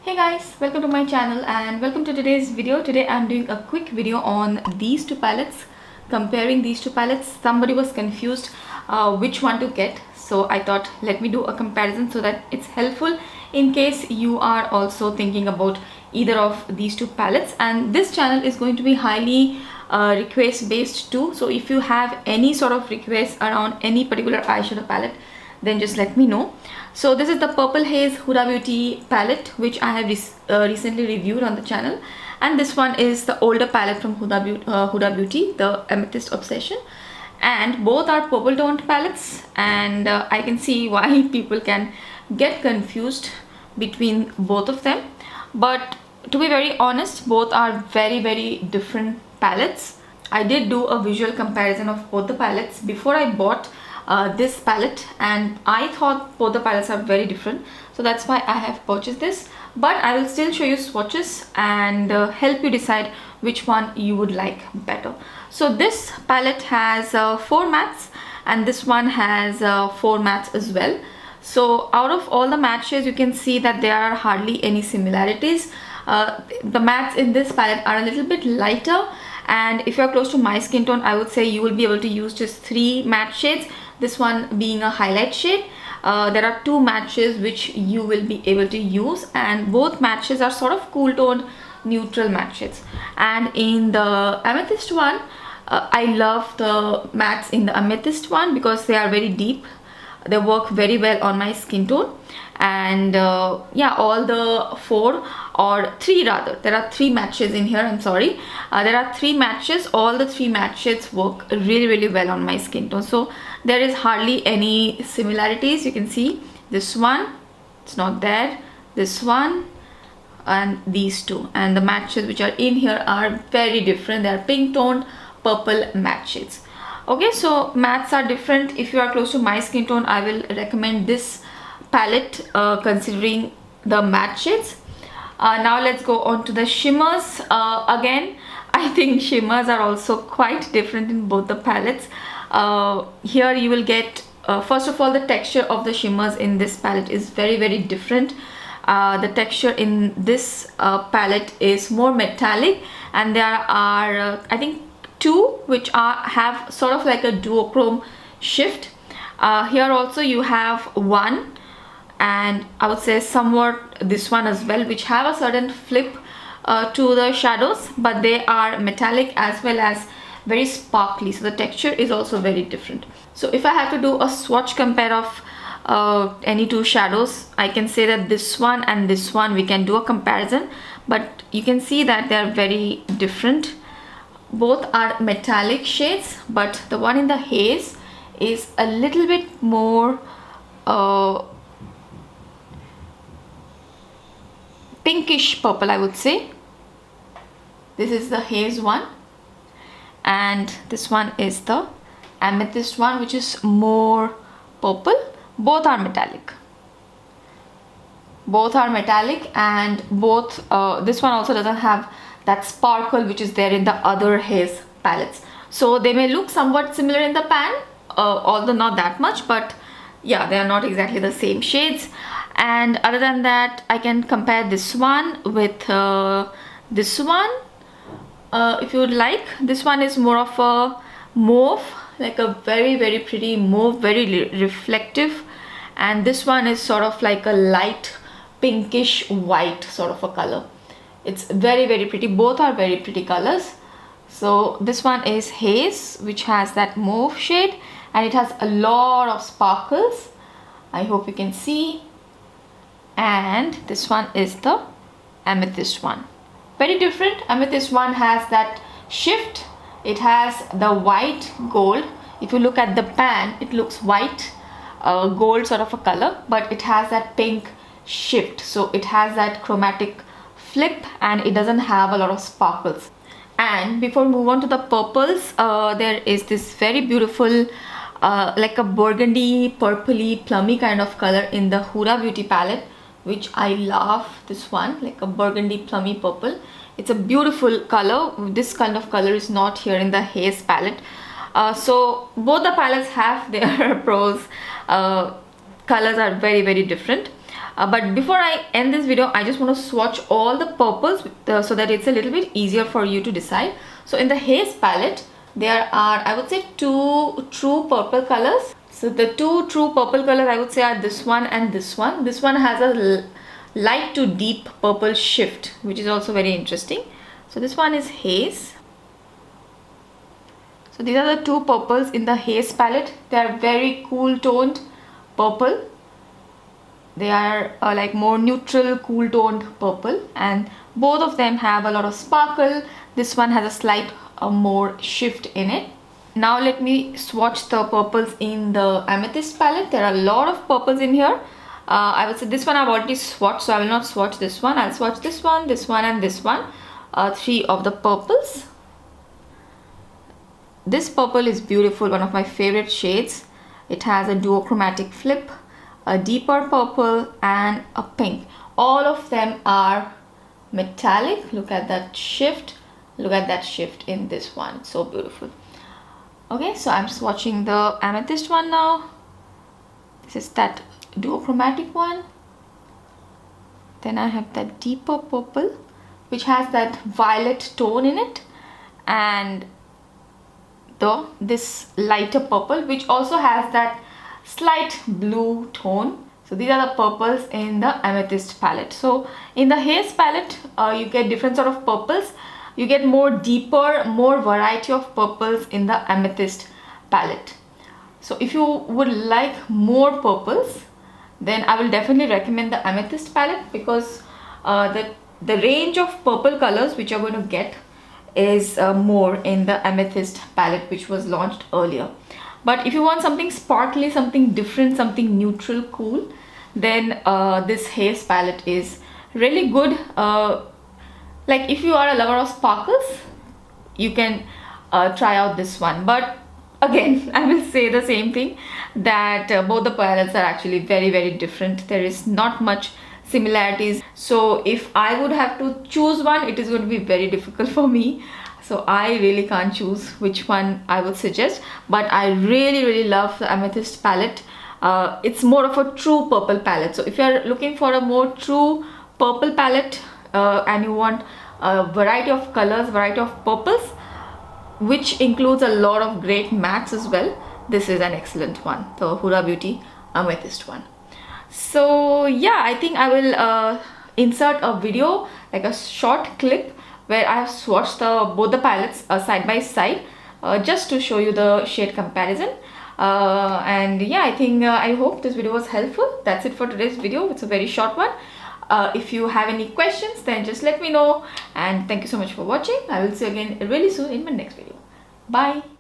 Hey guys, welcome to my channel and welcome to today's video. Today I'm doing a quick video on these two palettes, comparing these two palettes. Somebody was confused which one to get, so I thought let me do a comparison so that it's helpful in case you are also thinking about either of these two palettes. And this channel is going to be highly request based too, so if you have any sort of request around any particular eyeshadow palette, then just let me know. So this is the Purple Haze Huda Beauty palette, which I have recently reviewed on the channel, and this one is the older palette from Huda Beauty, the Amethyst Obsession, and both are purple toned palettes. And I can see why people can get confused between both of them, but to be very honest, both are very different palettes. I did do a visual comparison of both the palettes before I bought this palette, and I thought both the palettes are very different, so that's why I have purchased this. But I will still show you swatches and help you decide which one you would like better. So this palette has 4 mattes and this one has 4 mattes as well. So out of all the matte shades, you can see that there are hardly any similarities. The mattes in this palette are a little bit lighter, and if you are close to my skin tone, I would say you will be able to use just 3 matte shades, this one being a highlight shade. There are 2 matte shades which you will be able to use, and both matte shades are sort of cool toned neutral matte shades. And in the Amethyst one, I love the mattes in the Amethyst one because they are very deep. They work very well on my skin tone. And yeah, all the 4 or 3 rather, there are 3 matte shades in here, I'm sorry, there are 3 matte shades. All the 3 matte shades work really well on my skin tone, so there is hardly any similarities. You can see this one, it's not there, this one, and these two, and the matte shades which are in here are very different. They are pink toned purple matte shades. Okay, so mattes are different. If you are close to my skin tone, I will recommend this palette considering the matte shades. Now let's go on to the shimmers. Again, I think shimmers are also quite different in both the palettes. Here you will get first of all, the texture of the shimmers in this palette is very different. The texture in this palette is more metallic, and there are I think 2 which have sort of like a duochrome shift. Here also you have 1, and I would say somewhat this one as well, which have a certain flip to the shadows, but they are metallic as well as very sparkly, so the texture is also very different. So if I have to do a swatch compare of any 2 shadows, I can say that this one and this one, we can do a comparison, but you can see that they are very different. Both are metallic shades, but the one in the haze is a little bit more pinkish purple, I would say. This is the haze one, and this one is the amethyst one, which is more purple. Both are metallic. Both are metallic, and both this one also doesn't have that sparkle which is there in the other haze palettes. So they may look somewhat similar in the pan, although not that much, but yeah, they are not exactly the same shades. And other than that, I can compare this one with this one if you would like. This one is more of a mauve, like a very pretty mauve, very reflective, and this one is sort of like a light pinkish white sort of a color. It's very pretty. Both are very pretty colors. So this one is haze, which has that mauve shade, and it has a lot of sparkles. I hope you can see. And this one is the amethyst one. Very different. Amethyst one has that shift. It has the white gold. If you look at the pan, it looks white gold sort of a color, but it has that pink shift. So it has that chromatic flip, and it doesn't have a lot of sparkles. And before we move on to the purples, there is this very beautiful like a burgundy purpley plummy kind of color in the Huda Beauty palette, which I love. This one, like a burgundy plummy purple. It's a beautiful color. This kind of color is not here in the haze palette. So both the palettes have their pros. Colors are very different. But before I end this video, I just want to swatch all the purples so that it's a little bit easier for you to decide. So in the Haze palette, there are, I would say, 2 true purple colors. So the 2 true purple colors I would say are this one and this one. This one has a light to deep purple shift, which is also very interesting. So this one is Haze. So these are the 2 purples in the Haze palette. They are very cool toned purple. They are like more neutral, cool toned purple, and both of them have a lot of sparkle. This one has a slight more shift in it. Now let me swatch the purples in the Amethyst palette. There are a lot of purples in here. I would say this one I've already swatched, so I will not swatch this one. I'll swatch this one, and this one. 3 of the purples. This purple is beautiful, one of my favorite shades. It has a duochromatic flip, a deeper purple, and a pink. All of them are metallic. Look at that shift. Look at that shift in this one. So beautiful. Okay, so I'm swatching the Amethyst one now. This is that duochromatic one. Then I have that deeper purple, which has that violet tone in it, and this lighter purple, which also has that slight blue tone. So these are the purples in the Amethyst palette. So in the Haze palette, you get different sort of purples. You get more deeper, more variety of purples in the Amethyst palette. So if you would like more purples, then I will definitely recommend the Amethyst palette, because the range of purple colors which you're going to get is more in the Amethyst palette, which was launched earlier. But if you want something sparkly, something different, something neutral, cool, then this Haze palette is really good. Like if you are a lover of sparkles, you can try out this one. But again, I will say the same thing, that both the palettes are actually very, very different. There is not much similarities. So if I would have to choose one, it is going to be very difficult for me. So I really can't choose which one I would suggest. But I really, really love the Amethyst palette. It's more of a true purple palette. So if you're looking for a more true purple palette, and you want a variety of colors, variety of purples, which includes a lot of great mattes as well, this is an excellent one, the Huda Beauty Amethyst one. So yeah, I think I will insert a video, like a short clip, where I have swatched both the palettes side by side, just to show you the shade comparison. And yeah, I think I hope this video was helpful. That's it for today's video. It's a very short one. If you have any questions, then just let me know, and thank you so much for watching. I will see you again really soon in my next video. Bye.